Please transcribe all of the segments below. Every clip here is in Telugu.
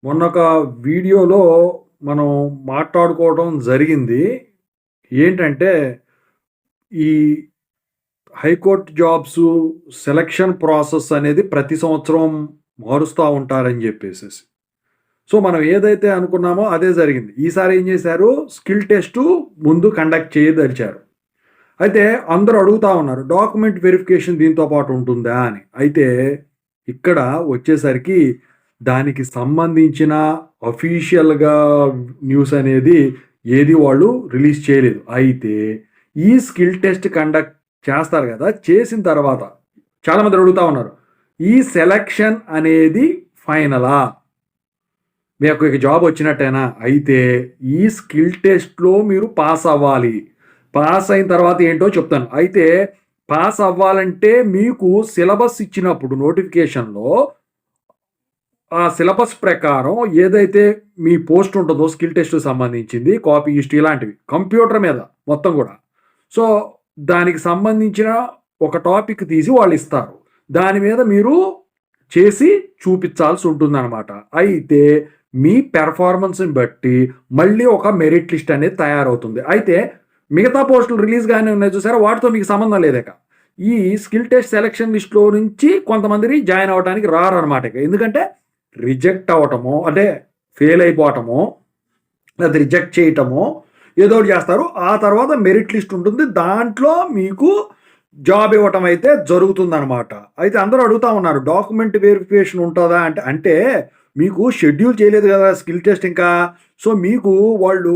మొన్నొక వీడియోలో మనం మాట్లాడుకోవడం జరిగింది. ఏంటంటే, ఈ హైకోర్ట్ జాబ్సు సెలక్షన్ ప్రాసెస్ అనేది ప్రతి సంవత్సరం మారుస్తా ఉంటారని జెప్పేసేసి. సో, మనం ఏదైతే అనుకున్నామో అదే జరిగింది. ఈసారి ఏం జేశారు, స్కిల్ టెస్టు ముందు కండక్ట్ చేయదలిచారు. అయితే అందరూ అడుగుతా ఉన్నారు, డాక్యుమెంట్ వెరిఫికేషన్ దీంతో పాటు ఉంటుందా అని. అయితే ఇక్కడ వచ్చేసరికి దానికి సంబంధించిన అఫీషియల్‌గా న్యూస్ అనేది ఏది వాళ్ళు రిలీజ్ చేయలేదు. అయితే ఈ స్కిల్ టెస్ట్ కండక్ట్ చేస్తారు గదా! చేసిన తర్వాత చాలామంది అడుగుతా ఉన్నారు. ఈ సెలక్షన్ అనేది ఫైనలా? మీకు ఇక జాబ్ వచ్చినట్టేనా? అయితే ఈ స్కిల్ టెస్ట్‌లో మీరు పాస్ అవ్వాలి. పాస్ అయిన తర్వాత ఏంటో చెప్తాను. అయితే పాస్ అవ్వాలంటే మీకు సిలబస్ ఇచ్చినప్పుడు నోటిఫికేషన్‌లో ఆ సిలబస్ ప్రకారం ఏదైతే మీ పోస్ట్ ఉంటుందో స్కిల్ టెస్ట్‌కి సంబంధించింది, కాపీ హిస్టరీ ఇలాంటివి కంప్యూటర్ మీద మొత్తం గూడా. సో, దానికి సంబంధించిన ఒక టాపిక్ తీసి వాళ్ళిస్తారు. దాని మీద మీరు చేసి చూపించాల్సి ఉంటుందనమాట. అయితే మీ పెర్ఫార్మన్స్‌ని బట్టి మళ్ళీ ఒక మెరిట్ లిస్ట్ అనేది తయారవుతుంది. అయితే మిగతా పోస్టులు రిలీజ్ గానే ఉన్నాయి చూసారా? వాటితో మీకు సంబంధం లేదిక. ఈ స్కిల్ టెస్ట్ సెలక్షన్ లిస్ట్‌లో నుంచి కొంతమందిని జాయిన్ అవ్వడానికి రారనమాట ఇక. ఎందుకంటే రిజెక్ట్ అవ్వటమో, అంటే ఫెయిల్ అయిపోవటమో, లేదా రిజెక్ట్ చేయటమో ఏదో ఒకటి చేస్తారు. ఆ తర్వాత మెరిట్ లిస్ట్ ఉంటుంది. దాంట్లో మీకు జాబ్ ఇవ్వటం అయితే జరుగుతుందనమాట. అయితే అందరూ అడుగుతా ఉన్నారు, డాక్యుమెంట్ వెరిఫికేషన్ ఉంటదా అంటే, అంటే మీకు షెడ్యూల్ చేయలేదు కదా స్కిల్ టెస్ట్ ఇంకా. సో, మీకు వాళ్ళు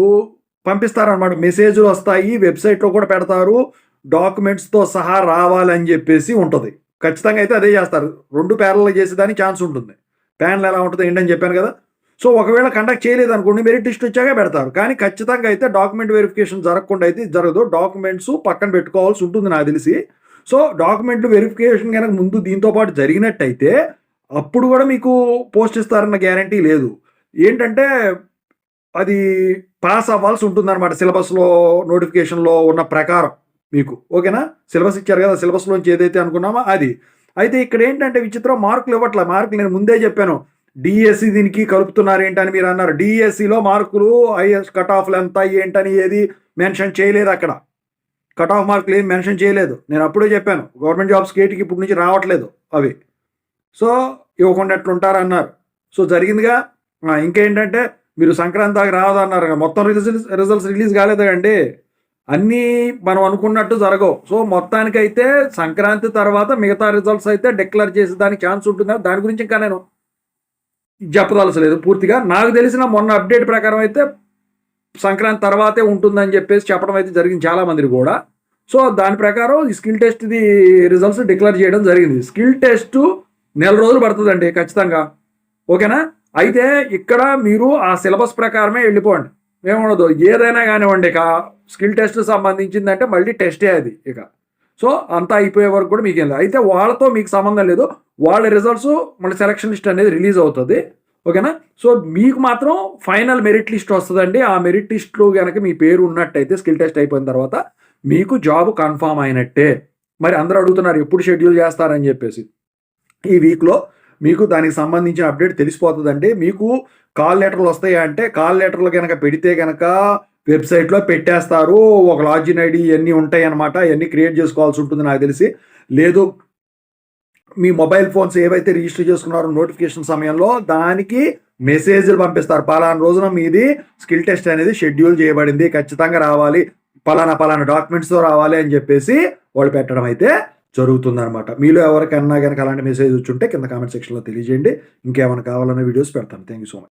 పంపిస్తారనమాట. మెసేజ్‌లు వస్తాయి. వెబ్‌సైట్‌లో కూడా పెడతారు. డాక్యుమెంట్స్‌తో సహా రావాలని జెప్పేసి ఉంటది. ఖచ్చితంగా అయితే అదే చేస్తారు. 2 ప్యారలల్‌గా చేసేదానికి ఛాన్స్ ఉంటుంది. ప్యానెల్ ఎలా ఉంటదో ఏంటని చెప్పాను కదా! సో, ఒకవేళ కండక్ట్ చేయలేదనుకోండి, మెరిట్ లిస్ట్ వచ్చాకే పెడతారు. కానీ ఖచ్చితంగా అయితే డాక్యుమెంట్ వెరిఫికేషన్ జరగకుండా అయితే జరగదు. డాక్యుమెంట్స్ పక్కన పెట్టుకోవాల్సి ఉంటుంది నాకు తెలిసి. సో, డాక్యుమెంట్ వెరిఫికేషన్ గనక ముందు దీంతో పాటు జరిగినట్టయితే అప్పుడు గూడా మీకు పోస్ట్ ఇస్తారన్న గ్యారంటీ లేదు. ఏంటంటే అది పాస్ అవ్వాల్సి ఉంటుందనమాట సిలబస్‌లో నోటిఫికేషన్‌లో ఉన్న ప్రకారం మీకు. ఓకేనా? సిలబస్ ఇచ్చారు కదా! సిలబస్‌లోంచి ఏదైతే అనుకున్నామో అది. అయితే ఇక్కడేంటంటే విచిత్రం, మార్కులు ఇవ్వట్ల. మార్కులు నేను ముందే చెప్పాను. డీఎస్సీ దీనికి కలుపుతున్నారేంటని మీరన్నారు. డీఎస్సీలో మార్కులు హైయెస్ట్ కట్ ఆఫ్‌లు ఎంత ఏంటని ఏది మెన్షన్ చేయలేదక్కడ. కట్ ఆఫ్ మార్కులు ఏమి మెన్షన్ చేయలేదు. నేను అప్పుడే చెప్పాను. గవర్నమెంట్ జాబ్స్‌కి ఏటికి ఇప్పటి నుంచి రావట్లేదు అవి. సో, ఇవ్వకుండా ఎట్లుంటారన్నారు. సో, జరిగిందిగా. ఇంకేంటంటే మీరు సంక్రాంతి దాకా రాదన్నారు. మొత్తం రిజల్ట్స్ రిలీజ్ కాలేదా అండి? అన్నీ మనం అనుకున్నట్టు జరగవు. సో, మొత్తానికైతే సంక్రాంతి తర్వాత మిగతా రిజల్ట్స్ అయితే డిక్లేర్ చేసేదానికి ఛాన్స్ ఉంటుందా? దాని గురించి ఇంకా నేను చెప్పదలచలేదు పూర్తిగా. నాకు తెలిసిన మొన్న అప్డేట్ ప్రకారం అయితే సంక్రాంతి తర్వాతే ఉంటుందని చెప్పేసి చెప్పడం అయితే జరిగింది చాలా మందికి గూడా. సో, దాని ప్రకారం ఈ స్కిల్ టెస్ట్‌ది రిజల్ట్స్ డిక్లేర్ చేయడం జరిగింది. స్కిల్ టెస్టు నెల రోజులు పడతదండి ఖచ్చితంగా. ఓకేనా? అయితే ఇక్కడ మీరు ఆ సిలబస్ ప్రకారమే వెళ్ళిపోండి. ఏముండదు. ఏదైనా గానివ్వండి, ఇక స్కిల్ టెస్ట్‌కి సంబంధించిందంటే మళ్ళీ టెస్టే అది ఇక. సో, అంతా అయిపోయే వరకు కూడా మీకేం లేదు. అయితే వాళ్ళతో మీకు సంబంధం లేదు. వాళ్ళ రిజల్ట్స్ మళ్ళీ సెలక్షన్ లిస్ట్ అనేది రిలీజ్ అవుతది. ఓకేనా? సో, మీకు మాత్రం ఫైనల్ మెరిట్ లిస్ట్ వస్తదండి. ఆ మెరిట్ లిస్ట్‌లో గనక మీ పేరు ఉన్నట్టయితే స్కిల్ టెస్ట్ అయిపోయిన తర్వాత మీకు జాబ్ కన్ఫర్మ్ అయినట్టే. మరి అందరూ అడుగుతున్నారు ఎప్పుడు షెడ్యూల్ చేస్తారని చెప్పేసి. ఈ వీక్‌లో మీకు దానికి సంబంధించిన అప్డేట్ తెలిసిపోతదండి. మీకు కాల్ లెటర్‌లు వస్తాయా అంటే, కాల్ లెటర్‌లు గనక పెడితే గనక వెబ్‌సైట్‌లో పెట్టేస్తారు. ఒక లాగిన్ ఐడీ ఇయన్నీ ఉంటాయన్నమాట. ఇయన్నీ క్రియేట్ చేసుకోవాల్సి ఉంటుంది నాకు తెలిసి. లేదు, మీ మొబైల్ ఫోన్స్ ఏవైతే రిజిస్టర్ చేసుకున్నారో నోటిఫికేషన్ సమయంలో దానికి మెసేజ్‌లు పంపిస్తారు. పలానా రోజున మీది స్కిల్ టెస్ట్ అనేది షెడ్యూల్ చేయబడింది. ఖచ్చితంగా రావాలి. పలానా పలానా డాక్యుమెంట్స్‌తో రావాలి అని చెప్పేసి వాళ్ళు పెట్టడం అయితే జరుగుతుందనమాట. మీలో ఎవరికన్నా గనక అలాంటి మెసేజ్ వచ్చుంటే కింద కామెంట్ సెక్షన్‌లో తెలియజేయండి. ఇంకేమైనా కావాలన్న వీడియోస్ పెడతాను. Thank you so much.